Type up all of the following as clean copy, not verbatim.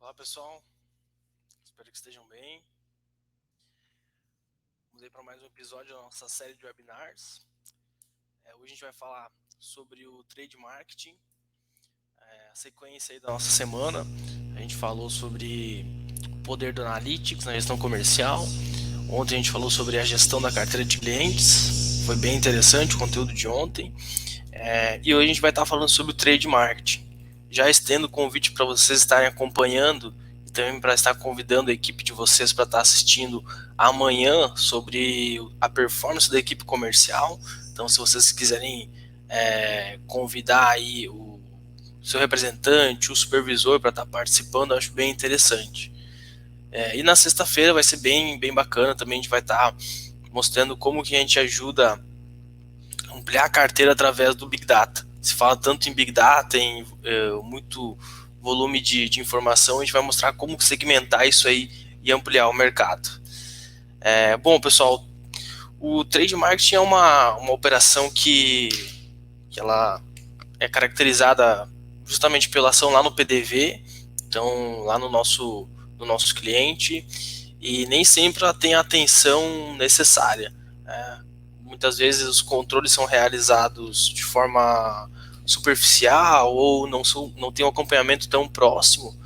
Olá pessoal, espero que estejam bem. Vamos aí para mais um episódio da nossa série de webinars. Hoje a gente vai falar sobre o trade marketing, a sequência aí da nossa semana. A gente falou sobre o poder do Analytics na gestão comercial. Ontem a gente falou sobre a gestão da carteira de clientes, foi bem interessante o conteúdo de ontem. E hoje a gente vai estar falando sobre o trade marketing. Já estendo o convite para vocês estarem acompanhando e também para estar convidando a equipe de vocês para estar assistindo amanhã sobre a performance da equipe comercial. Então, se vocês quiserem convidar aí o seu representante, o supervisor para estar participando, eu acho bem interessante. E na sexta-feira vai ser bem bacana também, a gente vai estar mostrando como que a gente ajuda a ampliar a carteira através do Big Data. Se fala tanto em Big Data, em muito volume de informação, a gente vai mostrar como segmentar isso aí e ampliar o mercado. Bom, pessoal, o trade marketing é uma operação que ela é caracterizada justamente pela ação lá no PDV, então lá no nosso cliente, e nem sempre ela tem a atenção necessária. Muitas vezes os controles são realizados de forma superficial ou não tem um acompanhamento tão próximo.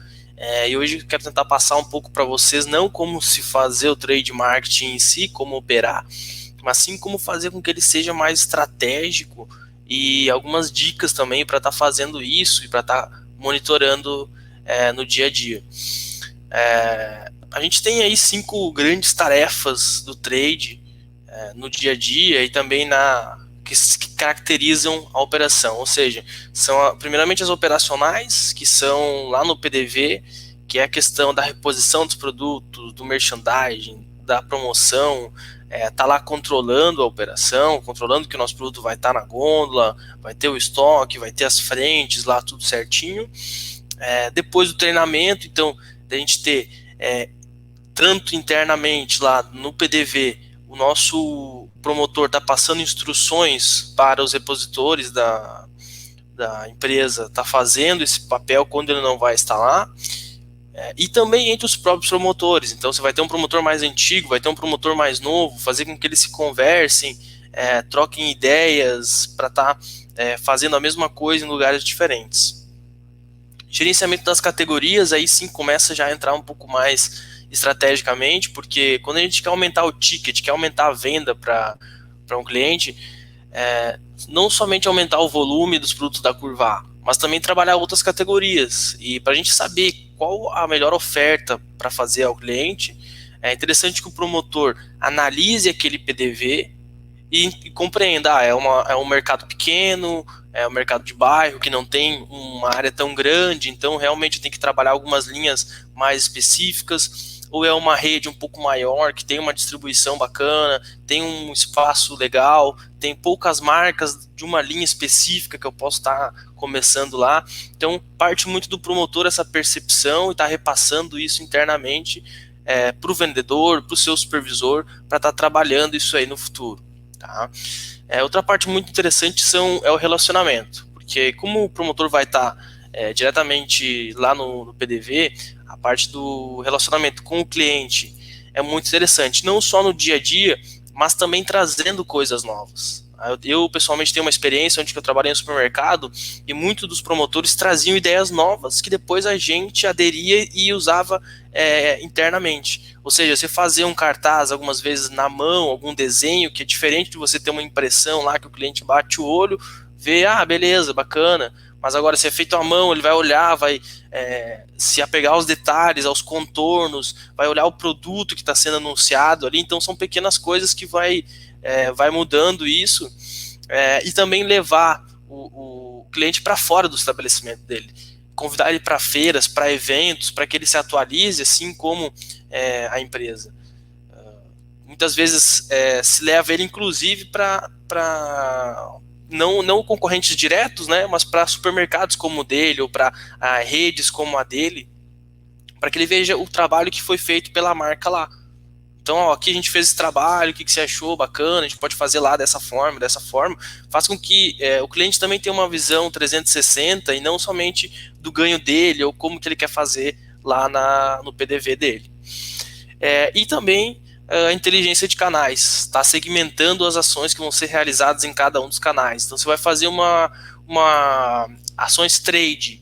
E hoje eu quero tentar passar um pouco para vocês, não como se fazer o trade marketing em si, como operar, mas sim como fazer com que ele seja mais estratégico e algumas dicas também para estar fazendo isso e para estar monitorando no dia a dia. A gente tem aí 5 grandes tarefas do trade no dia a dia e também que caracterizam a operação, ou seja, são primeiramente as operacionais, que são lá no PDV, que é a questão da reposição dos produtos, do merchandising, da promoção, tá lá controlando a operação, controlando que o nosso produto vai estar na gôndola, vai ter o estoque, vai ter as frentes lá, tudo certinho. Depois do treinamento, então, a gente ter tanto internamente lá no PDV, o nosso promotor está passando instruções para os repositores da empresa, está fazendo esse papel quando ele não vai estar lá, e também entre os próprios promotores. Então você vai ter um promotor mais antigo, vai ter um promotor mais novo, fazer com que eles se conversem, troquem ideias para estar fazendo a mesma coisa em lugares diferentes. Gerenciamento das categorias, aí sim começa já a entrar um pouco mais estrategicamente, porque quando a gente quer aumentar o ticket, quer aumentar a venda para um cliente, não somente aumentar o volume dos produtos da curva A, mas também trabalhar outras categorias. E para a gente saber qual a melhor oferta para fazer ao cliente, é interessante que o promotor analise aquele PDV e compreenda, é um mercado pequeno, é um mercado de bairro que não tem uma área tão grande, então realmente tem que trabalhar algumas linhas mais específicas, ou é uma rede um pouco maior, que tem uma distribuição bacana, tem um espaço legal, tem poucas marcas de uma linha específica que eu posso estar começando lá. Então parte muito do promotor essa percepção e está repassando isso internamente para o vendedor, para o seu supervisor, para estar trabalhando isso aí no futuro. Tá? Outra parte muito interessante é o relacionamento, porque como o promotor vai estar diretamente lá no PDV, a parte do relacionamento com o cliente é muito interessante, não só no dia a dia, mas também trazendo coisas novas. Eu pessoalmente tenho uma experiência onde eu trabalhei no supermercado e muitos dos promotores traziam ideias novas que depois a gente aderia e usava internamente. Ou seja, você fazer um cartaz algumas vezes na mão, algum desenho que é diferente de você ter uma impressão lá que o cliente bate o olho, vê, beleza, bacana, mas agora se é feito à mão, ele vai olhar, vai se apegar aos detalhes, aos contornos, vai olhar o produto que está sendo anunciado ali, então são pequenas coisas que vai mudando isso, e também levar o cliente para fora do estabelecimento dele, convidar ele para feiras, para eventos, para que ele se atualize, assim como a empresa. Muitas vezes se leva ele, inclusive, para não concorrentes diretos, né, mas para supermercados como o dele, ou para redes como a dele, para que ele veja o trabalho que foi feito pela marca lá. Então, aqui a gente fez esse trabalho, o que você achou bacana, a gente pode fazer lá dessa forma, faz com que o cliente também tenha uma visão 360 e não somente do ganho dele ou como que ele quer fazer lá no PDV dele. E também a inteligência de canais, está segmentando as ações que vão ser realizadas em cada um dos canais. Então você vai fazer uma ações trade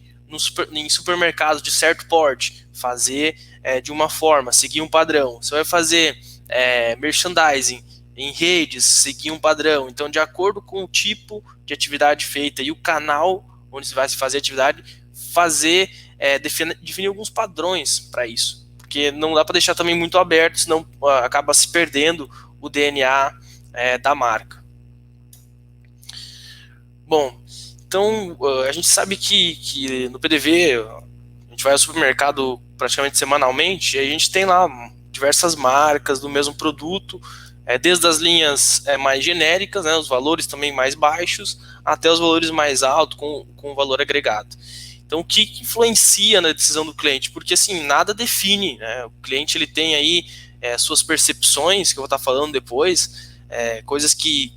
em supermercados de certo porte, fazer de uma forma, seguir um padrão. Você vai fazer merchandising em redes, seguir um padrão. Então, de acordo com o tipo de atividade feita e o canal onde você vai se fazer atividade, definir alguns padrões para isso. Porque não dá para deixar também muito aberto, senão acaba se perdendo o DNA da marca. Bom, então a gente sabe que no PDV a gente vai ao supermercado praticamente semanalmente e a gente tem lá diversas marcas do mesmo produto, desde as linhas mais genéricas, né, os valores também mais baixos, até os valores mais altos com valor agregado. Então, o que influencia na decisão do cliente? Porque, assim, nada define, né? O cliente, ele tem aí suas percepções, que eu vou estar falando depois, coisas que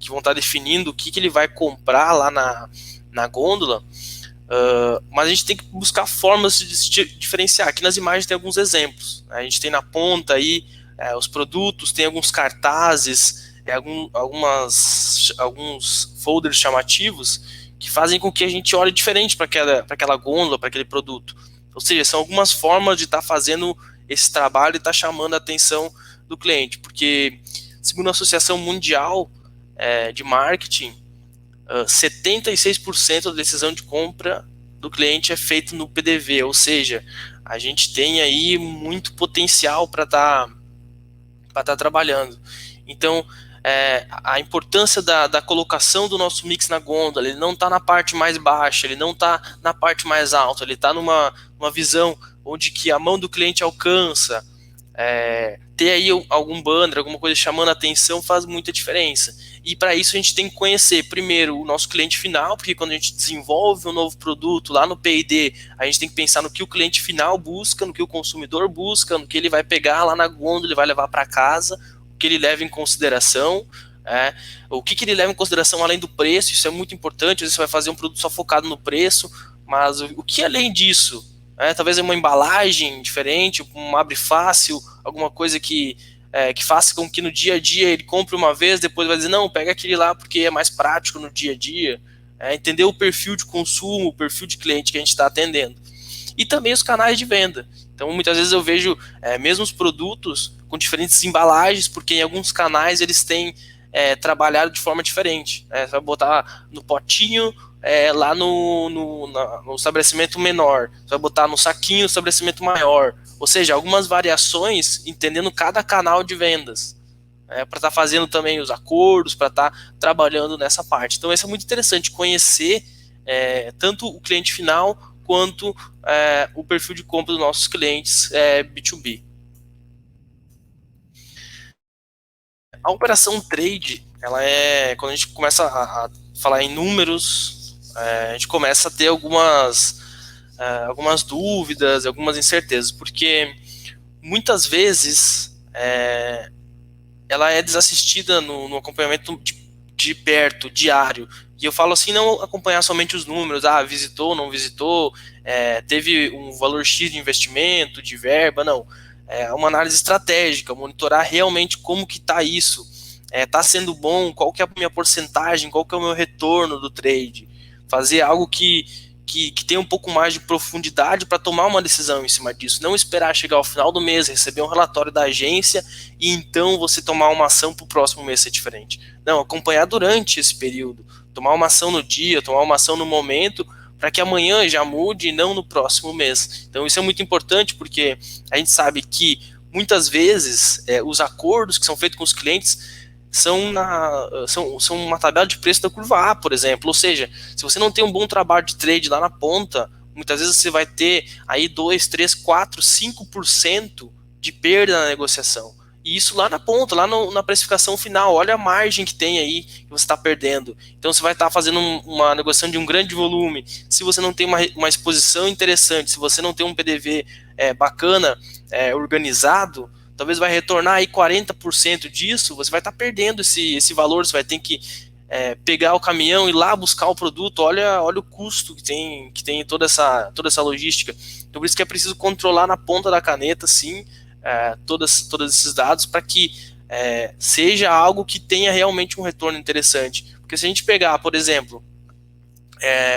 vão estar definindo o que ele vai comprar lá na gôndola, mas a gente tem que buscar formas de se diferenciar. Aqui nas imagens tem alguns exemplos. A gente tem na ponta aí os produtos, tem alguns cartazes, alguns folders chamativos, que fazem com que a gente olhe diferente para aquela gôndola, para aquele produto. Ou seja, são algumas formas de estar fazendo esse trabalho e estar chamando a atenção do cliente. Porque, segundo a Associação Mundial de Marketing, 76% da decisão de compra do cliente é feita no PDV. Ou seja, a gente tem aí muito potencial para estar trabalhando. Então, a importância da colocação do nosso mix na gôndola, ele não está na parte mais baixa, ele não está na parte mais alta, ele está numa visão onde que a mão do cliente alcança. Ter aí algum banner, alguma coisa chamando a atenção faz muita diferença. E para isso a gente tem que conhecer primeiro o nosso cliente final, porque quando a gente desenvolve um novo produto lá no P&D, a gente tem que pensar no que o cliente final busca, no que o consumidor busca, no que ele vai pegar lá na gôndola, ele vai levar para casa, que ele leva em consideração, o que ele leva em consideração além do preço. Isso é muito importante. Às vezes você vai fazer um produto só focado no preço, mas o que além disso? Talvez uma embalagem diferente, um abre fácil, alguma coisa que faça com que no dia a dia ele compre uma vez, depois vai dizer, não, pega aquele lá porque é mais prático no dia a dia. Entender o perfil de consumo, o perfil de cliente que a gente está atendendo. E também os canais de venda. Então, muitas vezes eu vejo mesmos produtos com diferentes embalagens, porque em alguns canais eles têm trabalhado de forma diferente. Você vai botar no potinho lá no estabelecimento menor, você vai botar no saquinho no estabelecimento maior. Ou seja, algumas variações entendendo cada canal de vendas. Para estar fazendo também os acordos, para estar trabalhando nessa parte. Então, isso é muito interessante, conhecer tanto o cliente final quanto o perfil de compra dos nossos clientes B2B. A operação trade, quando a gente começa a falar em números, a gente começa a ter algumas dúvidas, algumas incertezas, porque muitas vezes ela é desassistida no acompanhamento de perto, diário. E eu falo assim, não acompanhar somente os números, visitou, não visitou, teve um valor X de investimento, de verba, não. É uma análise estratégica, monitorar realmente como que está isso. Está sendo bom, qual que é a minha porcentagem, qual que é o meu retorno do trade. Fazer algo que tenha um pouco mais de profundidade para tomar uma decisão em cima disso. Não esperar chegar ao final do mês, receber um relatório da agência e então você tomar uma ação para o próximo mês ser diferente. Não, acompanhar durante esse período. Tomar uma ação no dia, tomar uma ação no momento, para que amanhã já mude e não no próximo mês. Então isso é muito importante, porque a gente sabe que muitas vezes os acordos que são feitos com os clientes são uma tabela de preço da curva A, por exemplo. Ou seja, se você não tem um bom trabalho de trade lá na ponta, muitas vezes você vai ter aí 2, 3, 4, 5% de perda na negociação. E isso lá na ponta, lá na precificação final, olha a margem que tem aí que você está perdendo. Então você vai estar fazendo uma negociação de um grande volume. Se você não tem uma exposição interessante, se você não tem um PDV bacana, organizado, talvez vai retornar aí 40% disso, você vai estar perdendo esse valor, você vai ter que pegar o caminhão e ir lá buscar o produto, olha o custo que tem toda essa logística. Então por isso que é preciso controlar na ponta da caneta, sim, todos esses dados para que seja algo que tenha realmente um retorno interessante. Porque se a gente pegar, por exemplo,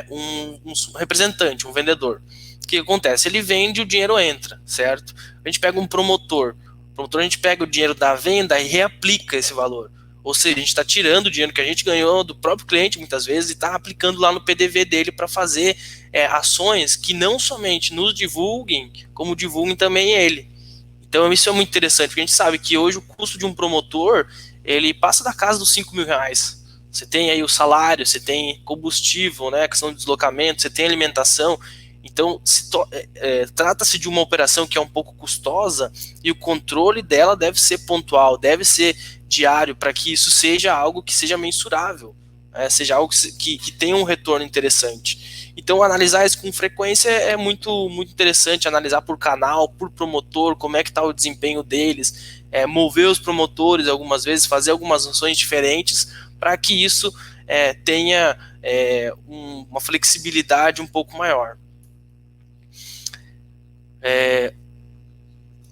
um representante, um vendedor, o que acontece? Ele vende, o dinheiro entra, certo? A gente pega um promotor, a gente pega o dinheiro da venda e reaplica esse valor. Ou seja, a gente está tirando o dinheiro que a gente ganhou do próprio cliente, muitas vezes, e está aplicando lá no PDV dele para fazer ações que não somente nos divulguem, como divulguem também ele. Então isso é muito interessante, porque a gente sabe que hoje o custo de um promotor, ele passa da casa dos R$5.000. Você tem aí o salário, você tem combustível, né, questão de deslocamento, você tem alimentação. Então, trata-se de uma operação que é um pouco custosa e o controle dela deve ser pontual, deve ser diário, para que isso seja algo que seja mensurável, seja algo que tenha um retorno interessante. Então, analisar isso com frequência é muito, muito interessante, analisar por canal, por promotor, como é que está o desempenho deles, mover os promotores algumas vezes, fazer algumas ações diferentes, para que isso tenha uma flexibilidade um pouco maior.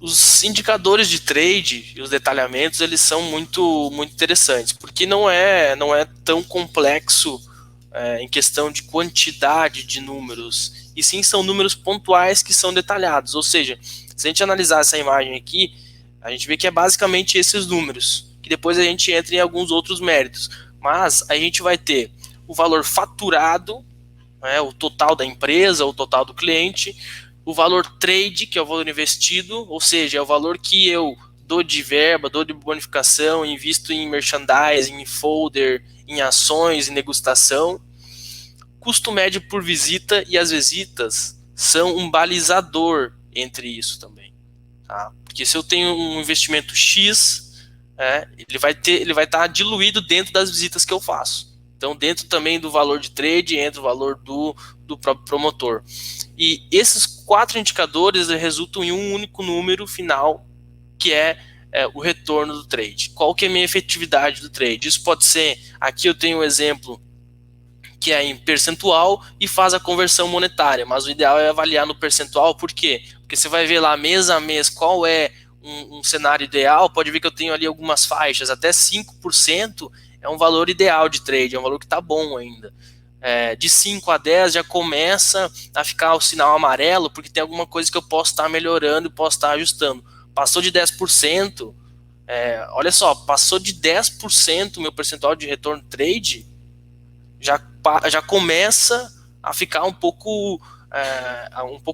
Os indicadores de trade e os detalhamentos, eles são muito, muito interessantes, porque não é tão complexo em questão de quantidade de números, e sim são números pontuais que são detalhados. Ou seja, se a gente analisar essa imagem aqui, a gente vê que é basicamente esses números, que depois a gente entra em alguns outros méritos, mas a gente vai ter o valor faturado, o total da empresa, o total do cliente, o valor trade, que é o valor investido, ou seja, é o valor que eu dou de verba, dou de bonificação, invisto em merchandising, em folder, em ações, em degustação. Custo médio por visita, e as visitas são um balizador entre isso também. Tá? Porque se eu tenho um investimento X, ele vai estar diluído dentro das visitas que eu faço. Então, dentro também do valor de trade, entra o valor do próprio promotor. E esses 4 indicadores resultam em um único número final, que é o retorno do trade. Qual que é a minha efetividade do trade? Isso pode ser, aqui eu tenho um exemplo que é em percentual e faz a conversão monetária, mas o ideal é avaliar no percentual. Por quê? Porque você vai ver lá mês a mês qual é um cenário ideal, pode ver que eu tenho ali algumas faixas, até 5% é um valor ideal de trade, é um valor que está bom ainda. De 5 a 10 já começa a ficar o sinal amarelo, porque tem alguma coisa que eu posso estar melhorando e posso estar ajustando. Passou de 10%, olha só, passou de 10% o meu percentual de retorno trade, já começa a ficar um pouco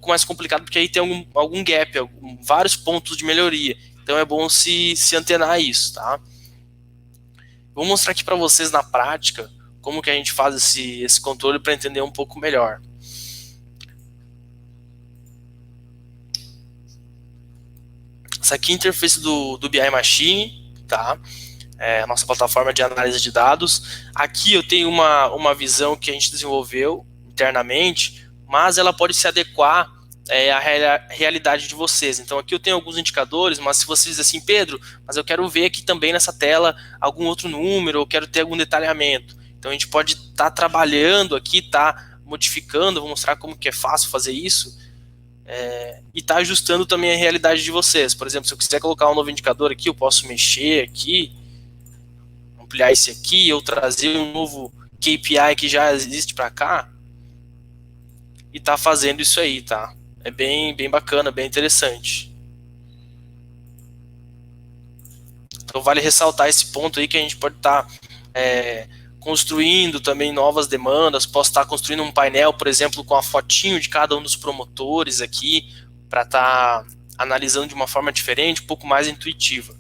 mais complicado, porque aí tem algum gap, vários pontos de melhoria. Então é bom se antenar a isso, tá? Vou mostrar aqui para vocês na prática como que a gente faz esse controle para entender um pouco melhor. Essa aqui é a interface do BI Machine, tá? A nossa plataforma de análise de dados. Aqui eu tenho uma visão que a gente desenvolveu internamente, mas ela pode se adequar à realidade de vocês. Então aqui eu tenho alguns indicadores, mas se vocês dizem assim, Pedro, mas eu quero ver aqui também nessa tela algum outro número, eu quero ter algum detalhamento. Então a gente pode estar trabalhando aqui, modificando, vou mostrar como que é fácil fazer isso, e ajustando também a realidade de vocês. Por exemplo, se eu quiser colocar um novo indicador aqui, eu posso mexer aqui, ampliar esse aqui, ou trazer um novo KPI que já existe para cá, e fazendo isso aí, tá? É bem bacana, bem interessante. Então vale ressaltar esse ponto aí, que a gente pode estar construindo também novas demandas. Posso estar construindo um painel, por exemplo, com a fotinho de cada um dos promotores aqui, para estar analisando de uma forma diferente, um pouco mais intuitiva.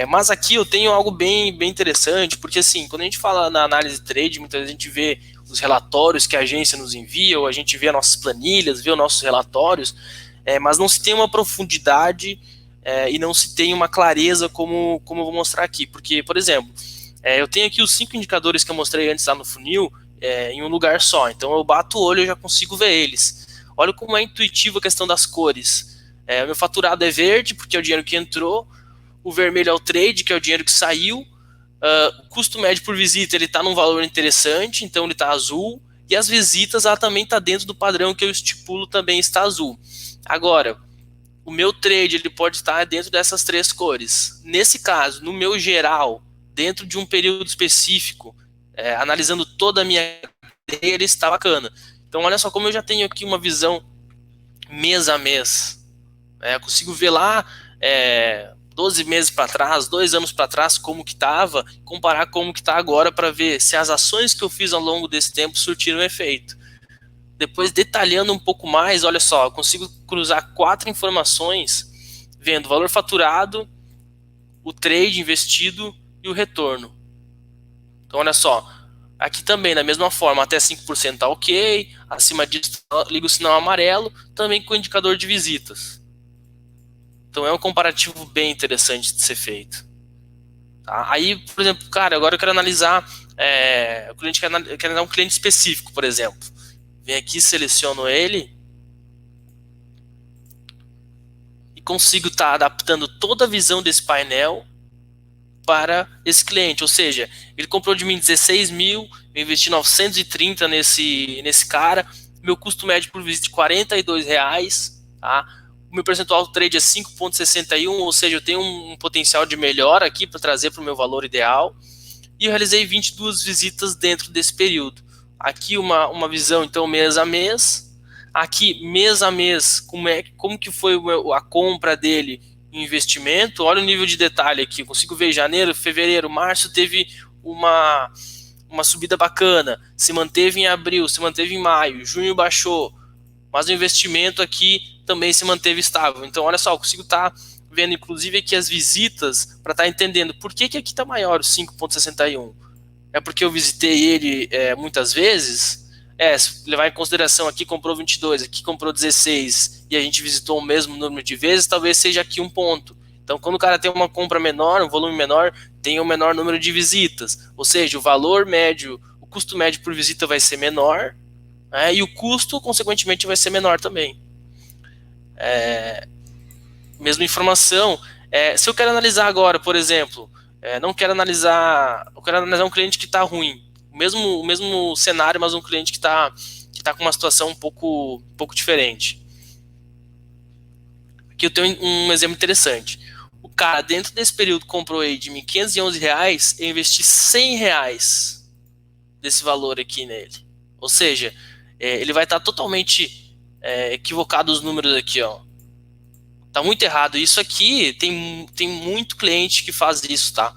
Mas aqui eu tenho algo bem interessante, porque assim, quando a gente fala na análise de trade, muitas vezes a gente vê os relatórios que a agência nos envia, ou a gente vê as nossas planilhas, vê os nossos relatórios, mas não se tem uma profundidade e não se tem uma clareza como eu vou mostrar aqui. Porque, por exemplo, eu tenho aqui os 5 indicadores que eu mostrei antes lá no funil em um lugar só. Então eu bato o olho e eu já consigo ver eles. Olha como é intuitiva a questão das cores. O meu faturado é verde, porque é o dinheiro que entrou. O vermelho é o trade, que é o dinheiro que saiu. O custo médio por visita ele está num valor interessante, então ele está azul. E as visitas ela também está dentro do padrão que eu estipulo, também está azul. Agora, o meu trade ele pode estar dentro dessas três cores. Nesse caso, no meu geral, dentro de um período específico, analisando toda a minha cadeia, ele está bacana. Então, olha só como eu já tenho aqui uma visão mês a mês. Eu consigo ver lá 12 meses para trás, 2 anos para trás, como que estava, comparar como que está agora para ver se as ações que eu fiz ao longo desse tempo surtiram efeito. Depois, detalhando um pouco mais, olha só, eu consigo cruzar 4 informações, vendo o valor faturado, o trade investido e o retorno. Então, olha só, aqui também, da mesma forma, até 5% está ok, acima disso, liga o sinal amarelo, também com o indicador de visitas. Então, é um comparativo bem interessante de ser feito. Tá? Aí, por exemplo, cara, agora eu quero analisar, o cliente quer analisar um cliente específico, por exemplo. Vem aqui, seleciono ele e consigo estar adaptando toda a visão desse painel para esse cliente. Ou seja, ele comprou de mim 16 mil, eu investi 930 nesse cara, meu custo médio por visita de R$ 42, tá? O meu percentual trade é 5,61, ou seja, eu tenho um potencial de melhora aqui para trazer para o meu valor ideal. E eu realizei 22 visitas dentro desse período. Aqui uma visão, então, mês a mês. Aqui, mês a mês, como que foi a compra dele em investimento. Olha o nível de detalhe aqui. Eu consigo ver janeiro, fevereiro, março teve uma subida bacana. Se manteve em abril, se manteve em maio. Junho baixou. Mas o investimento aqui também se manteve estável. Então, olha só, eu consigo estar vendo, inclusive, aqui as visitas para estar entendendo por que aqui está maior o 5,61. É porque eu visitei ele muitas vezes? Se levar em consideração aqui comprou 22, aqui comprou 16 e a gente visitou o mesmo número de vezes, talvez seja aqui um ponto. Então, quando o cara tem uma compra menor, um volume menor, tem um menor número de visitas. Ou seja, o valor médio, o custo médio por visita vai ser menor, e o custo, consequentemente, vai ser menor também. Mesma informação. Se eu quero analisar agora, por exemplo, não quero analisar, eu quero analisar um cliente que está ruim, o mesmo cenário, mas um cliente que tá com uma situação um pouco diferente. Aqui eu tenho um exemplo interessante. O cara, dentro desse período, comprou aí de R$ 511, eu investi R$ 100 desse valor aqui nele. Ou seja, ele vai estar totalmente equivocado os números aqui, ó. Tá muito errado. Isso aqui tem muito cliente que faz isso, tá?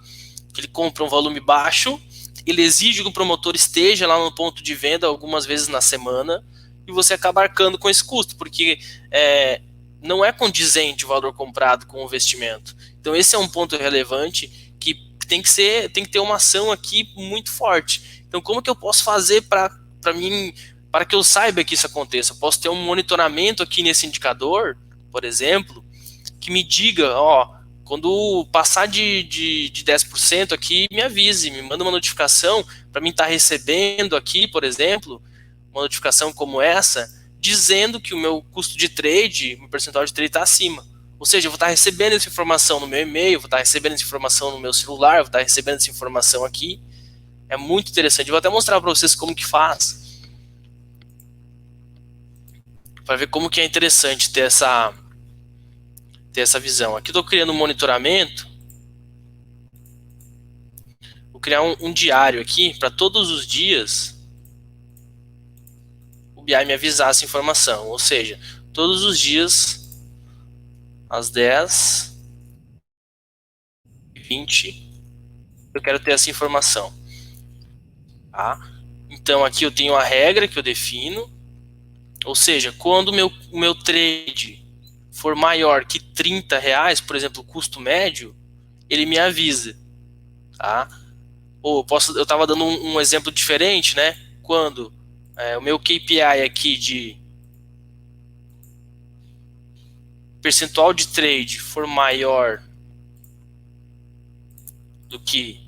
Que ele compra um volume baixo, ele exige que o promotor esteja lá no ponto de venda algumas vezes na semana e você acaba arcando com esse custo, porque não é condizente o valor comprado com o investimento. Então esse é um ponto relevante que tem que ter uma ação aqui muito forte. Então como que eu posso fazer para que eu saiba que isso aconteça? Eu posso ter um monitoramento aqui nesse indicador, por exemplo, que me diga, ó, quando passar de 10% aqui, me avise, me manda uma notificação para mim estar recebendo aqui, por exemplo, uma notificação como essa, dizendo que o meu custo de trade, meu percentual de trade está acima. Ou seja, eu vou estar recebendo essa informação no meu e-mail, vou estar recebendo essa informação no meu celular, vou estar recebendo essa informação aqui. É muito interessante. Eu vou até mostrar para vocês como que faz, para ver como que é interessante ter essa visão. Aqui eu estou criando um monitoramento. Vou criar um diário aqui para todos os dias o BI me avisar essa informação. Ou seja, todos os dias, às 10h20, eu quero ter essa informação. Tá? Então aqui eu tenho a regra que eu defino. Ou seja, quando o meu trade for maior que R$ 30, por exemplo, o custo médio, ele me avisa. Tá? Ou eu estava dando um exemplo diferente, né? Quando o meu KPI aqui de percentual de trade for maior do que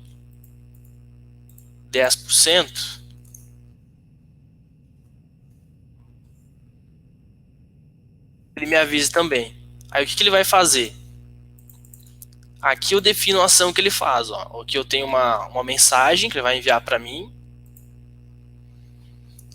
10%, ele me avisa também. Aí o que ele vai fazer? aqui eu defino a ação que ele faz. Ó. Aqui eu tenho uma mensagem que ele vai enviar para mim.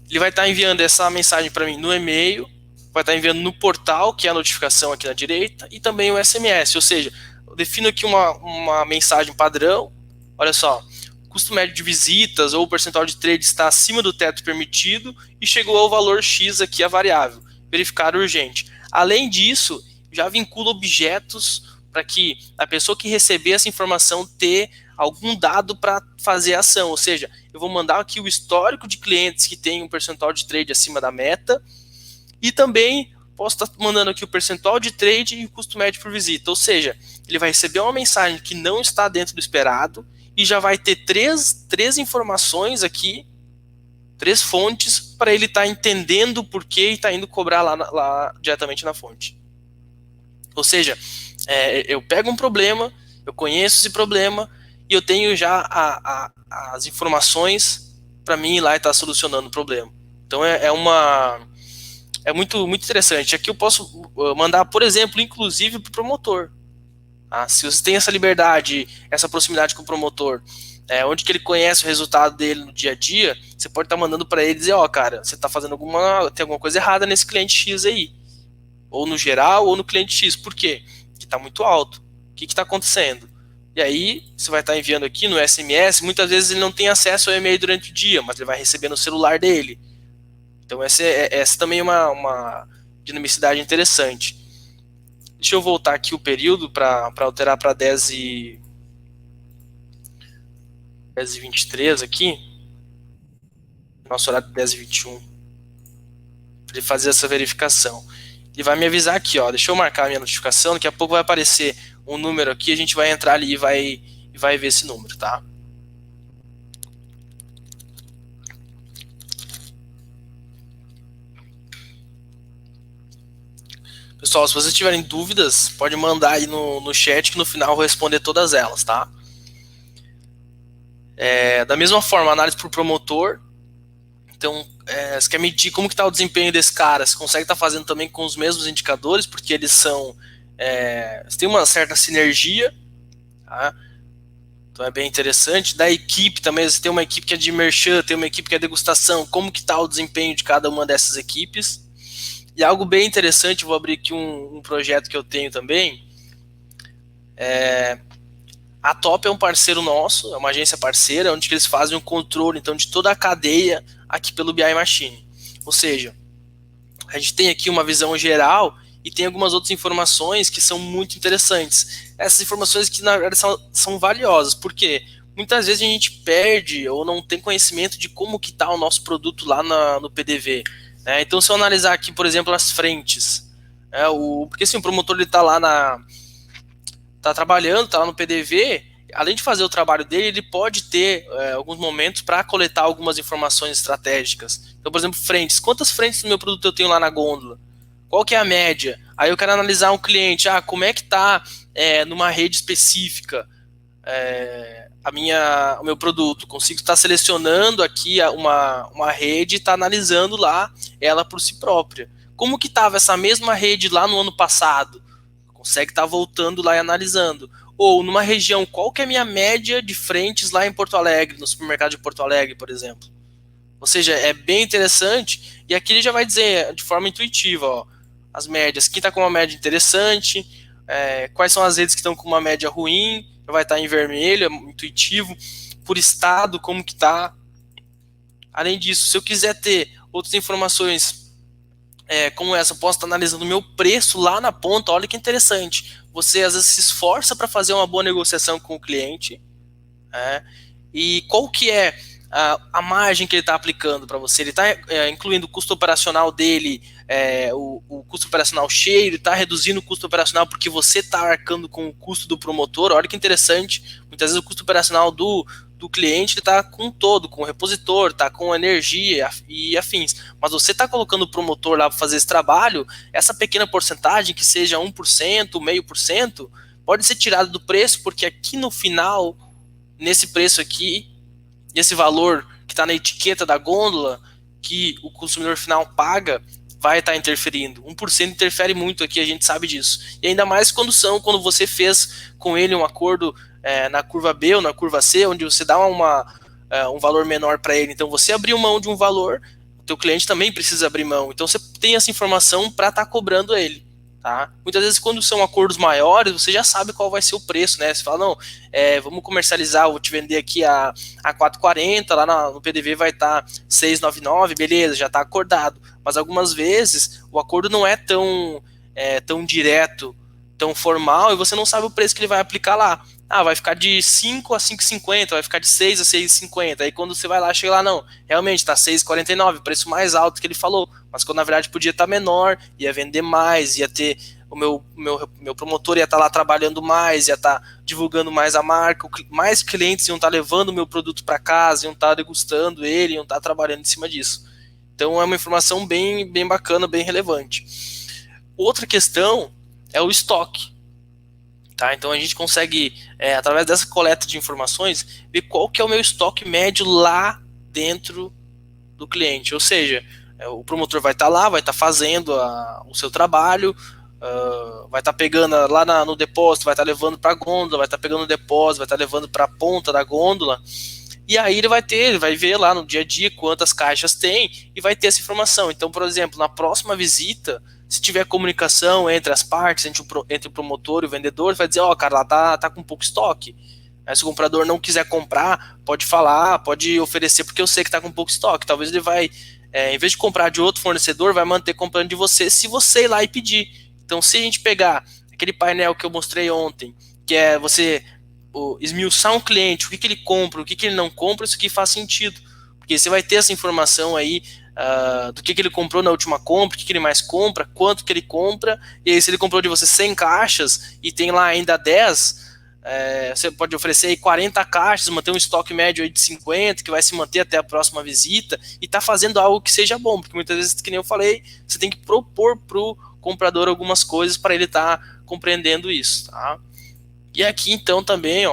Ele vai estar enviando essa mensagem para mim no e-mail, vai estar enviando no portal, que é a notificação aqui na direita, e também o SMS. Ou seja, eu defino aqui uma mensagem padrão. Olha só, custo médio de visitas ou o percentual de trade está acima do teto permitido e chegou ao valor X aqui, a variável. Verificar urgente. Além disso, já vinculo objetos para que a pessoa que receber essa informação ter algum dado para fazer a ação. Ou seja, eu vou mandar aqui o histórico de clientes que tem um percentual de trade acima da meta e também posso estar mandando aqui o percentual de trade e o custo médio por visita. Ou seja, ele vai receber uma mensagem que não está dentro do esperado e já vai ter três informações aqui, 3 fontes, para ele estar entendendo o porquê e está indo cobrar lá diretamente na fonte. Ou seja, eu pego um problema, eu conheço esse problema e eu tenho já as informações para mim ir lá e estar solucionando o problema. Então é muito interessante. Aqui eu posso mandar, por exemplo, inclusive para o promotor. Se você tem essa liberdade, essa proximidade com o promotor, onde que ele conhece o resultado dele no dia a dia, você pode estar mandando para ele e dizer, cara, você está fazendo tem alguma coisa errada nesse cliente X aí. Ou no geral, ou no cliente X. Por quê? Que está muito alto. O que está acontecendo? E aí, você vai estar enviando aqui no SMS, muitas vezes ele não tem acesso ao e-mail durante o dia, mas ele vai receber no celular dele. Então essa também é uma dinamicidade interessante. Deixa eu voltar aqui o período para alterar para 10h23 aqui. Nosso horário de 10h21. Para ele fazer essa verificação. Ele vai me avisar aqui, deixa eu marcar a minha notificação, daqui a pouco vai aparecer um número aqui, a gente vai entrar ali e vai ver esse número, tá? Pessoal, se vocês tiverem dúvidas, pode mandar aí no chat que no final eu vou responder todas elas, tá? Da mesma forma, análise por promotor. Então, você quer medir como que está o desempenho desse cara, você consegue estar fazendo também com os mesmos indicadores, porque eles têm uma certa sinergia, tá? Então é bem interessante. Da equipe também, você tem uma equipe que é de merchan, tem uma equipe que é degustação, como que está o desempenho de cada uma dessas equipes. E algo bem interessante, vou abrir aqui um projeto que eu tenho também. A Top é um parceiro nosso, é uma agência parceira, onde eles fazem um controle então, de toda a cadeia aqui pelo BI Machine. Ou seja, a gente tem aqui uma visão geral e tem algumas outras informações que são muito interessantes. Essas informações que na verdade são valiosas, porque muitas vezes a gente perde ou não tem conhecimento de como que está o nosso produto lá no PDV. Né? Então, se eu analisar aqui, por exemplo, as frentes, porque assim, o promotor está lá tá trabalhando, está lá no PDV, além de fazer o trabalho dele, ele pode ter alguns momentos para coletar algumas informações estratégicas. Então, por exemplo, frentes. Quantas frentes do meu produto eu tenho lá na gôndola? Qual que é a média? Aí eu quero analisar um cliente, como é que está numa rede específica o meu produto. Consigo estar selecionando aqui uma rede e estar analisando lá ela por si própria. Como que estava essa mesma rede lá no ano passado? Consegue estar voltando lá e analisando. Ou numa região, qual que é a minha média de frentes lá em Porto Alegre, no supermercado de Porto Alegre, por exemplo. Ou seja, é bem interessante, e aqui ele já vai dizer de forma intuitiva, as médias, quem está com uma média interessante, quais são as redes que estão com uma média ruim, vai estar em vermelho, é intuitivo, por estado, como que está. Além disso, se eu quiser ter outras informações como essa, eu posso estar analisando o meu preço lá na ponta, olha que interessante. Você às vezes se esforça para fazer uma boa negociação com o cliente, e qual que é a margem que ele está aplicando para você? Ele está incluindo o custo operacional dele, o custo operacional cheio, ele está reduzindo o custo operacional porque você está arcando com o custo do promotor. Olha que interessante, muitas vezes o custo operacional do cliente está com todo, com o repositor, está com energia e afins, mas você está colocando o promotor lá para fazer esse trabalho, essa pequena porcentagem, que seja 1%, 0,5%, pode ser tirada do preço, porque aqui no final, nesse preço aqui, esse valor que está na etiqueta da gôndola, que o consumidor final paga, vai estar interferindo. 1% interfere muito aqui, a gente sabe disso. E ainda mais quando você fez com ele um acordo na curva B ou na curva C, onde você dá um valor menor para ele. Então você abriu mão de um valor, o teu cliente também precisa abrir mão. Então você tem essa informação para estar cobrando ele. Tá? Muitas vezes quando são acordos maiores, você já sabe qual vai ser o preço, né? Você fala, não, vamos comercializar, vou te vender aqui a 4,40, lá no PDV vai estar 6,99, beleza, já está acordado. Mas algumas vezes o acordo não é tão direto, tão formal, e você não sabe o preço que ele vai aplicar lá. Vai ficar de 5 a 5,50, vai ficar de 6 a 6,50. Aí quando você vai lá, chega lá, não, realmente está 6,49, preço mais alto que ele falou, mas quando na verdade podia estar menor, ia vender mais, ia ter o meu promotor ia estar lá trabalhando mais, ia estar divulgando mais a marca, mais clientes iam estar levando o meu produto para casa, iam estar degustando ele, iam estar trabalhando em cima disso. Então é uma informação bem, bem bacana, bem relevante. Outra questão é o estoque. Tá? Então a gente consegue, através dessa coleta de informações, ver qual que é o meu estoque médio lá dentro do cliente. Ou seja, o promotor vai estar lá, vai estar fazendo o seu trabalho, vai estar pegando lá no depósito, vai estar levando para a gôndola, vai estar pegando o depósito, vai estar levando para a ponta da gôndola. E aí ele vai ver lá no dia a dia quantas caixas tem e vai ter essa informação. Então, por exemplo, na próxima visita, se tiver comunicação entre as partes, entre o promotor e o vendedor, vai dizer, cara, lá tá com pouco estoque. Se o comprador não quiser comprar, pode falar, pode oferecer, porque eu sei que está com pouco estoque. Talvez ele vai, em vez de comprar de outro fornecedor, vai manter comprando de você, se você ir lá e pedir. Então, se a gente pegar aquele painel que eu mostrei ontem, que é você esmiuçar um cliente, o que ele compra, o que ele não compra, isso aqui faz sentido. Porque você vai ter essa informação aí do que ele comprou na última compra, o que ele mais compra, quanto que ele compra, e aí se ele comprou de você 100 caixas e tem lá ainda 10, você pode oferecer aí 40 caixas, manter um estoque médio aí de 50, que vai se manter até a próxima visita, e tá fazendo algo que seja bom, porque muitas vezes, que nem eu falei, você tem que propor pro comprador algumas coisas para ele estar compreendendo isso, tá? E aqui então também,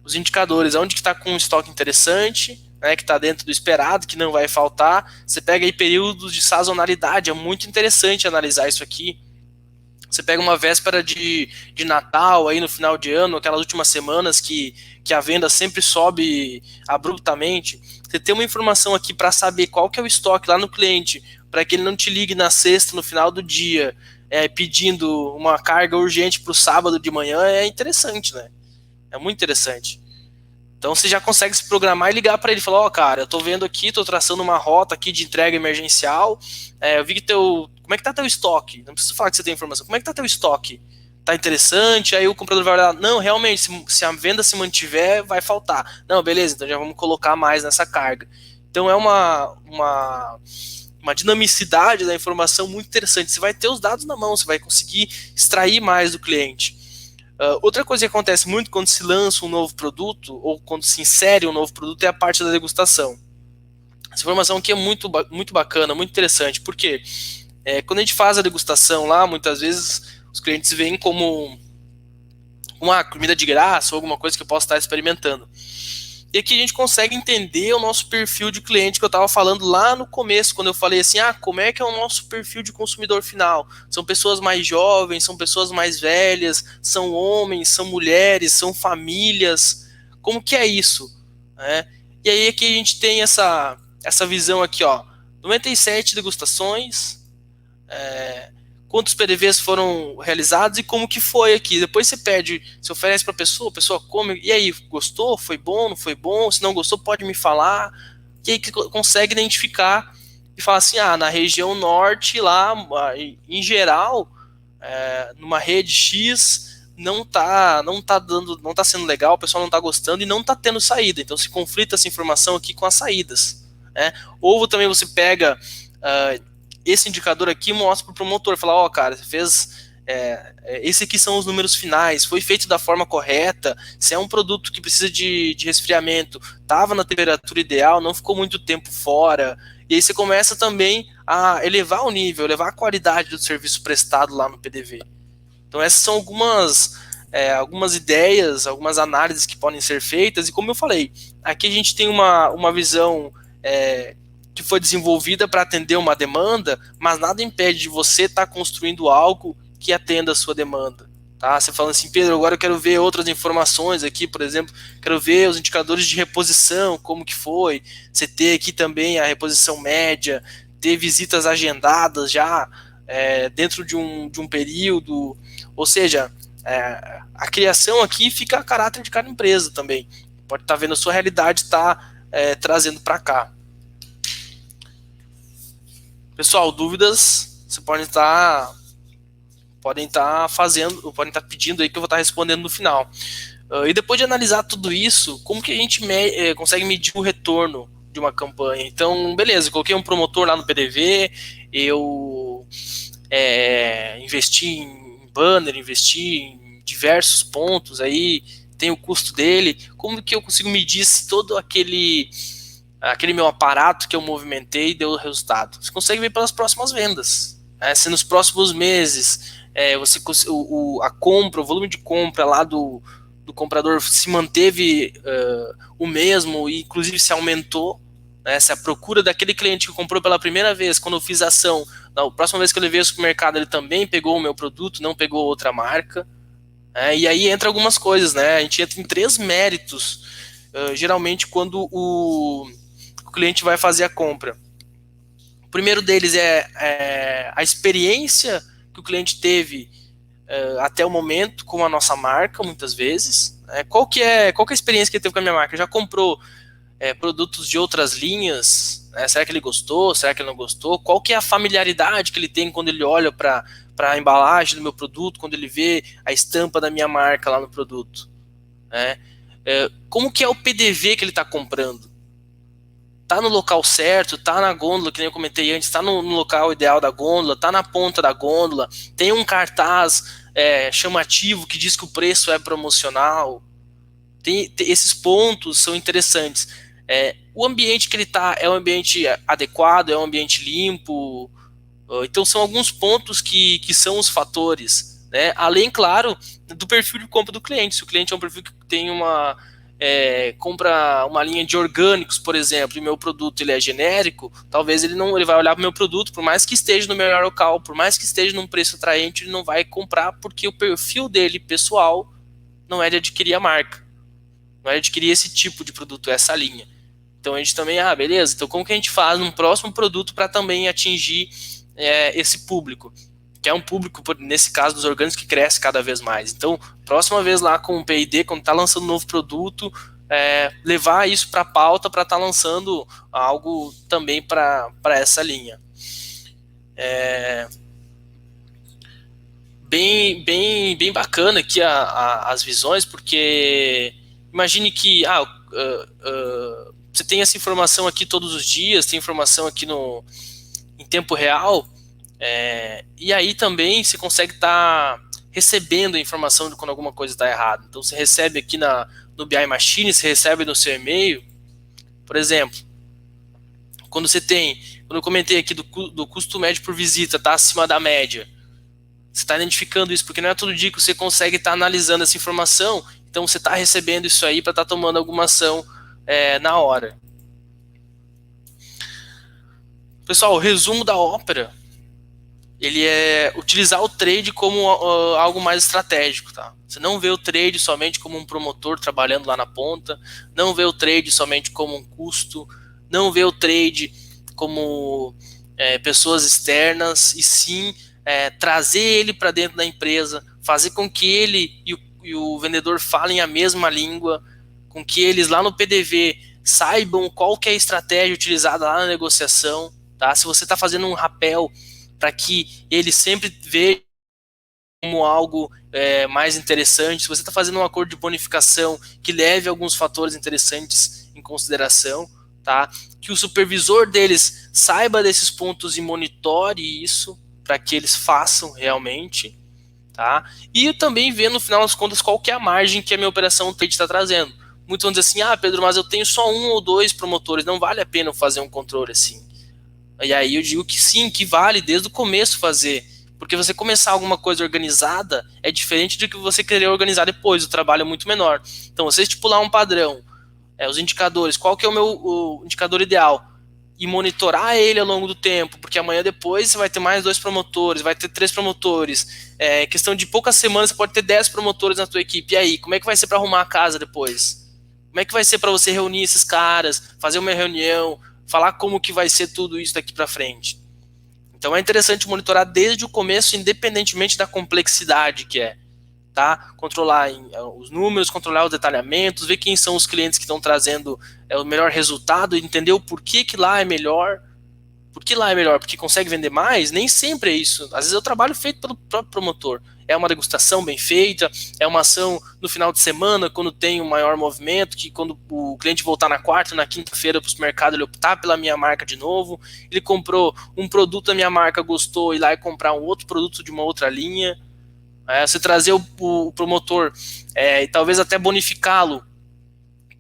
os indicadores, onde que está com um estoque interessante, né, que está dentro do esperado, que não vai faltar. Você pega aí períodos de sazonalidade, é muito interessante analisar isso aqui. Você pega uma véspera de Natal, aí no final de ano, aquelas últimas semanas que a venda sempre sobe abruptamente. Você tem uma informação aqui para saber qual que é o estoque lá no cliente, para que ele não te ligue na sexta, no final do dia, pedindo uma carga urgente para o sábado de manhã, é interessante, né? É muito interessante. Então você já consegue se programar e ligar para ele e falar, cara, eu tô vendo aqui, tô traçando uma rota aqui de entrega emergencial, eu vi que como é que tá teu estoque? Não precisa falar que você tem informação, como é que tá teu estoque? Tá interessante? Aí o comprador vai olhar, não, realmente, se a venda se mantiver, vai faltar. Não, beleza, então já vamos colocar mais nessa carga. Então é uma dinamicidade da informação muito interessante. Você vai ter os dados na mão, você vai conseguir extrair mais do cliente. Outra coisa que acontece muito quando se lança um novo produto, ou quando se insere um novo produto, é a parte da degustação. Essa informação aqui é muito, muito bacana, muito interessante, porque quando a gente faz a degustação lá, muitas vezes os clientes veem como uma comida de graça, ou alguma coisa que eu possa estar experimentando. E aqui a gente consegue entender o nosso perfil de cliente que eu estava falando lá no começo, quando eu falei assim, como é que é o nosso perfil de consumidor final? São pessoas mais jovens, são pessoas mais velhas, são homens, são mulheres, são famílias, como que é isso? E aí aqui a gente tem essa visão aqui, 97 degustações, quantos PDVs foram realizados e como que foi aqui. Depois você oferece para a pessoa come, e aí, gostou? Foi bom? Não foi bom? Se não gostou, pode me falar. E aí que consegue identificar e falar assim, na região norte, lá, em geral, numa rede X, não tá sendo legal, o pessoal não tá gostando e não tá tendo saída. Então se conflita essa informação aqui com as saídas. Ou também você pega esse indicador aqui, mostra para o promotor, fala, cara, você fez, esse aqui são os números finais, foi feito da forma correta, se é um produto que precisa de resfriamento, estava na temperatura ideal, não ficou muito tempo fora, e aí você começa também a elevar o nível, elevar a qualidade do serviço prestado lá no PDV. Então essas são algumas ideias, algumas análises que podem ser feitas, e como eu falei, aqui a gente tem uma visão que foi desenvolvida para atender uma demanda, mas nada impede de você estar construindo algo que atenda a sua demanda. Tá? Você fala assim, Pedro, agora eu quero ver outras informações aqui, por exemplo, quero ver os indicadores de reposição, como que foi, você ter aqui também a reposição média, ter visitas agendadas já dentro de um período, ou seja, a criação aqui fica a caráter de cada empresa também. Pode estar vendo a sua realidade, está trazendo para cá. Pessoal, dúvidas, você podem estar pedindo aí que eu vou estar respondendo no final. E depois de analisar tudo isso, como que a gente consegue medir o retorno de uma campanha? Então, beleza, eu coloquei um promotor lá no PDV, eu investi em banner, investi em diversos pontos aí, tem o custo dele. Como que eu consigo medir se todo aquele meu aparato que eu movimentei deu resultado? Você consegue ver pelas próximas vendas. Se nos próximos meses a compra, o volume de compra lá do comprador se manteve o mesmo e inclusive se aumentou, se a procura daquele cliente que comprou pela primeira vez, quando eu fiz a ação, na próxima vez que eu levei ao supermercado, ele também pegou o meu produto, não pegou outra marca. E aí entra algumas coisas, né? A gente entra em 3 méritos, geralmente quando o cliente vai fazer a compra. O primeiro deles é a experiência que o cliente teve até o momento com a nossa marca, muitas vezes. Qual que é a experiência que ele teve com a minha marca? Já comprou produtos de outras linhas? Será que ele gostou? Será que ele não gostou? Qual que é a familiaridade que ele tem quando ele olha para a embalagem do meu produto, quando ele vê a estampa da minha marca lá no produto? Como que é o PDV que ele está comprando? Tá no local certo, tá na gôndola, que nem eu comentei antes, tá no local ideal da gôndola, tá na ponta da gôndola, tem um cartaz chamativo que diz que o preço é promocional. Esses pontos são interessantes. O ambiente que ele tá é um ambiente adequado, é um ambiente limpo. Então são alguns pontos que são os fatores, né? Além, claro, do perfil de compra do cliente. Se o cliente é um perfil que tem compra uma linha de orgânicos, por exemplo, e meu produto ele é genérico, talvez ele vai olhar para o meu produto, por mais que esteja no melhor local, por mais que esteja num preço atraente, ele não vai comprar porque o perfil dele pessoal não é de adquirir a marca, não é de adquirir esse tipo de produto, essa linha. Então a gente também, beleza, então como que a gente faz um próximo produto para também atingir esse público? Que é um público, nesse caso dos orgânicos, que cresce cada vez mais. Então, próxima vez lá com o P&D, quando está lançando um novo produto, levar isso para a pauta para estar lançando algo também para essa linha. Bem bacana aqui as visões, porque imagine que você tem essa informação aqui todos os dias, tem informação aqui em tempo real, e aí também você consegue estar recebendo a informação de quando alguma coisa está errada. Então você recebe aqui no BI Machine, você recebe no seu e-mail, por exemplo, quando eu comentei aqui do custo médio por visita, está acima da média, você está identificando isso, porque não é todo dia que você consegue estar analisando essa informação, então você está recebendo isso aí para estar tomando alguma ação na hora. Pessoal, o resumo da ópera, ele é utilizar o trade como algo mais estratégico, tá? Você não vê o trade somente como um promotor trabalhando lá na ponta, não vê o trade somente como um custo, não vê o trade como pessoas externas, e sim trazer ele para dentro da empresa, fazer com que ele e o vendedor falem a mesma língua, com que eles lá no PDV saibam qual que é a estratégia utilizada lá na negociação, tá? Se você está fazendo um rapel para que ele sempre veja como algo mais interessante, se você está fazendo um acordo de bonificação que leve alguns fatores interessantes em consideração, tá? Que o supervisor deles saiba desses pontos e monitore isso para que eles façam realmente, tá? E também ver no final das contas qual que é a margem que a minha operação trade está trazendo. Muitos vão dizer assim, Pedro, mas eu tenho só 1 ou 2 promotores, não vale a pena eu fazer um controle assim. E aí eu digo que sim, que vale desde o começo fazer, porque você começar alguma coisa organizada é diferente de que você querer organizar depois, o trabalho é muito menor. Então você estipular um padrão, os indicadores, qual que é o meu indicador ideal? e monitorar ele ao longo do tempo, porque amanhã depois você vai ter mais 2 promotores, vai ter 3 promotores, questão de poucas semanas você pode ter 10 promotores na tua equipe, e aí, como é que vai ser para arrumar a casa depois? Como é que vai ser para você reunir esses caras, fazer uma reunião, falar como que vai ser tudo isso daqui para frente? Então é interessante monitorar desde o começo, independentemente da complexidade que é. Tá? Controlar os números, controlar os detalhamentos, ver quem são os clientes que estão trazendo o melhor resultado, entender o porquê que lá é melhor. Por que lá é melhor? Porque consegue vender mais? Nem sempre é isso. Às vezes é o trabalho feito pelo próprio promotor. É uma degustação bem feita, é uma ação no final de semana, quando tem um maior movimento, que quando o cliente voltar na quarta, na quinta-feira para o supermercado, ele optar pela minha marca de novo, ele comprou um produto da minha marca, gostou, ir lá e comprar um outro produto de uma outra linha. Você trazer o promotor e talvez até bonificá-lo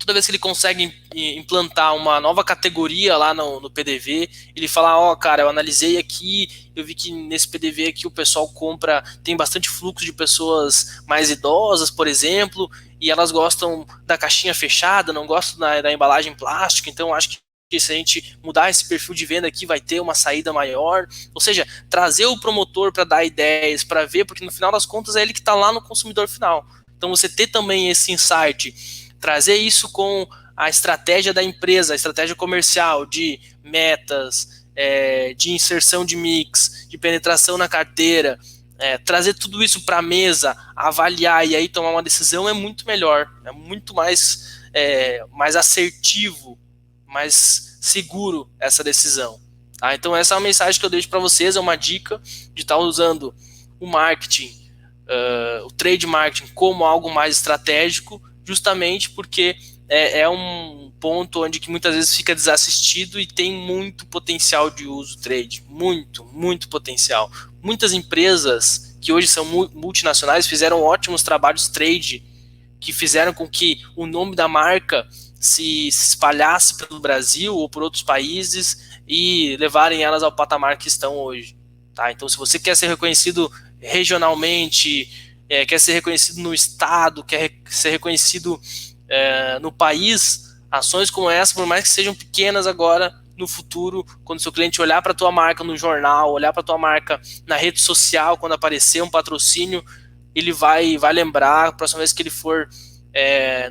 toda vez que ele consegue implantar uma nova categoria lá no PDV, ele fala, ó, cara, eu analisei aqui, eu vi que nesse PDV aqui o pessoal compra, tem bastante fluxo de pessoas mais idosas, por exemplo, e elas gostam da caixinha fechada, não gostam da embalagem plástica, então acho que se a gente mudar esse perfil de venda aqui, vai ter uma saída maior. Ou seja, trazer o promotor para dar ideias, para ver, porque no final das contas é ele que está lá no consumidor final. Então você ter também esse insight, trazer isso com a estratégia da empresa, a estratégia comercial de metas, de inserção de mix, de penetração na carteira, trazer tudo isso para a mesa, avaliar e aí tomar uma decisão é muito melhor, é muito mais assertivo, mais seguro essa decisão. Tá? Então essa é uma mensagem que eu deixo para vocês, é uma dica de estar usando o marketing, o trade marketing como algo mais estratégico, justamente porque é um ponto onde que muitas vezes fica desassistido e tem muito potencial de uso trade, muito potencial. Muitas empresas que hoje são multinacionais fizeram ótimos trabalhos trade, que fizeram com que o nome da marca se espalhasse pelo Brasil ou por outros países e levarem elas ao patamar que estão hoje. Tá? Então, se você quer ser reconhecido regionalmente, quer ser reconhecido no estado, quer ser reconhecido no país, ações como essa, por mais que sejam pequenas agora, no futuro, quando seu cliente olhar para a tua marca no jornal, olhar para a tua marca na rede social, quando aparecer um patrocínio, ele vai lembrar, a próxima vez que ele for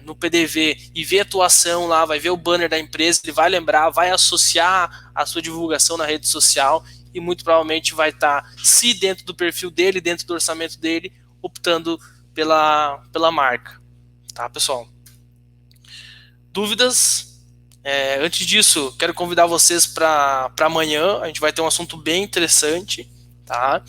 no PDV e ver a tua ação lá, vai ver o banner da empresa, ele vai lembrar, vai associar a sua divulgação na rede social e muito provavelmente vai estar, se dentro do perfil dele, dentro do orçamento dele, optando pela marca. Tá, pessoal? Dúvidas? Antes disso, quero convidar vocês para amanhã, a gente vai ter um assunto bem interessante, tá?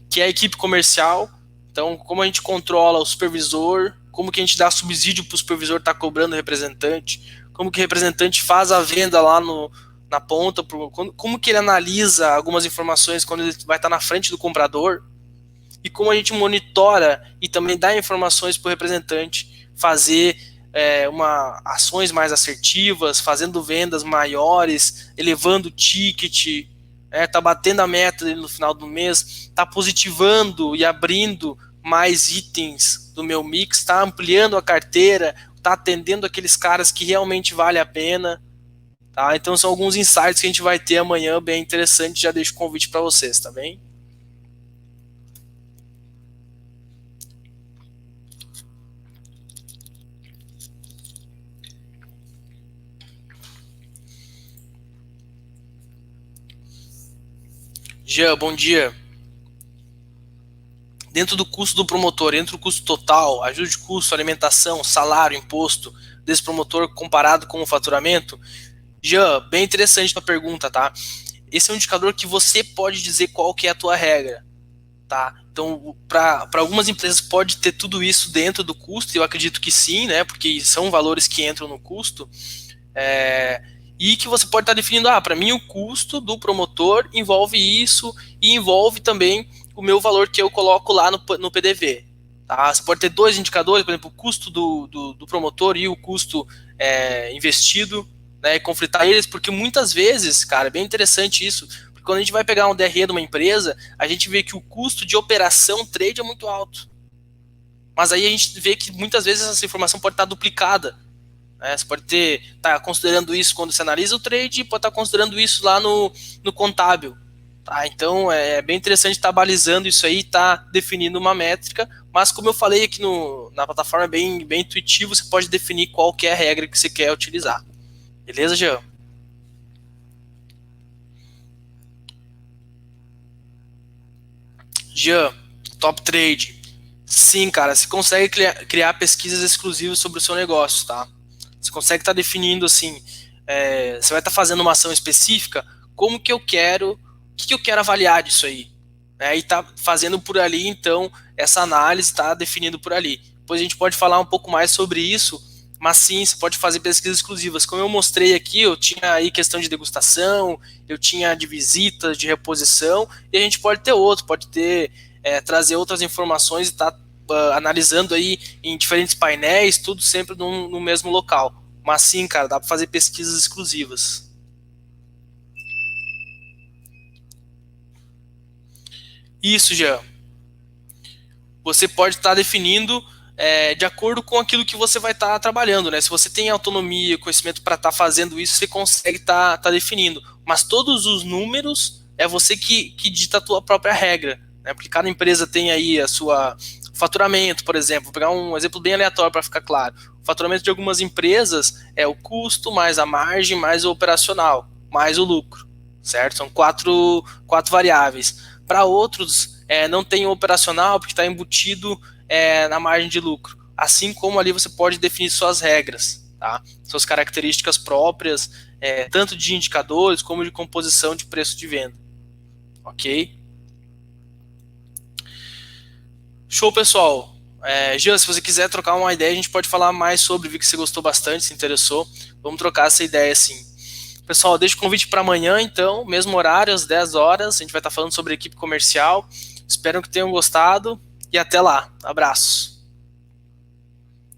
Que é a equipe comercial. Então, como a gente controla o supervisor, como que a gente dá subsídio para o supervisor estar cobrando o representante, como que o representante faz a venda lá na ponta, como que ele analisa algumas informações quando ele vai estar na frente do comprador, e como a gente monitora e também dá informações para o representante fazer ações mais assertivas, fazendo vendas maiores, elevando o ticket, tá batendo a meta dele no final do mês, tá positivando e abrindo mais itens do meu mix, tá ampliando a carteira, tá atendendo aqueles caras que realmente vale a pena. Tá? Então são alguns insights que a gente vai ter amanhã, bem interessante, já deixo o convite para vocês, tá bem? Jean, bom dia. Dentro do custo do promotor, dentro do custo total, ajuda de custo, alimentação, salário, imposto desse promotor comparado com o faturamento? Jean, bem interessante a pergunta, tá? Esse é um indicador que você pode dizer qual que é a tua regra, tá? Então, para algumas empresas pode ter tudo isso dentro do custo, eu acredito que sim, né? Porque são valores que entram no custo, e que você pode estar definindo, para mim o custo do promotor envolve isso e envolve também o meu valor que eu coloco lá no PDV. Tá? Você pode ter dois indicadores, por exemplo, o custo do promotor e o custo investido, né, e conflitar eles, porque muitas vezes, cara, é bem interessante isso, porque quando a gente vai pegar um DRE de uma empresa, a gente vê que o custo de operação trade é muito alto. Mas aí a gente vê que muitas vezes essa informação pode estar duplicada. né? Você pode estar considerando isso quando você analisa o trade, e pode estar considerando isso lá no contábil. Tá? Então é bem interessante estar balizando isso aí, estar definindo uma métrica, mas como eu falei aqui na plataforma, é bem intuitivo, você pode definir qual que é a regra que você quer utilizar. Beleza, Jean? Jean, top trade. Sim, cara, você consegue criar pesquisas exclusivas sobre o seu negócio, tá? Você consegue estar definindo assim, você vai estar fazendo uma ação específica, como que eu quero, o que eu quero avaliar disso aí, né? E tá fazendo por ali, então, essa análise está definindo por ali. Depois a gente pode falar um pouco mais sobre isso, mas sim, você pode fazer pesquisas exclusivas. Como eu mostrei aqui, eu tinha aí questão de degustação, eu tinha de visitas, de reposição, e a gente pode ter outro, pode ter trazer outras informações e estar analisando aí em diferentes painéis, tudo sempre no mesmo local. Mas sim, cara, dá para fazer pesquisas exclusivas. Isso, já. Você pode estar definindo de acordo com aquilo que você vai estar trabalhando, né? Se você tem autonomia, conhecimento para estar fazendo isso, você consegue estar definindo. Mas todos os números é você que dita a tua própria regra, né? Porque cada empresa tem aí a sua faturamento, por exemplo. Vou pegar um exemplo bem aleatório para ficar claro. O faturamento de algumas empresas é o custo mais a margem mais o operacional mais o lucro, certo? São quatro variáveis. Para outros não tem o operacional porque está embutido na margem de lucro. Assim como ali você pode definir suas regras, tá? Suas características próprias, tanto de indicadores como de composição de preço de venda. Ok? Show, pessoal. Jean, se você quiser trocar uma ideia, a gente pode falar mais sobre, vi que você gostou bastante, se interessou. Vamos trocar essa ideia sim. Pessoal, deixo o convite para amanhã, então, mesmo horário, às 10 horas. A gente vai estar falando sobre equipe comercial. Espero que tenham gostado e até lá. Abraço.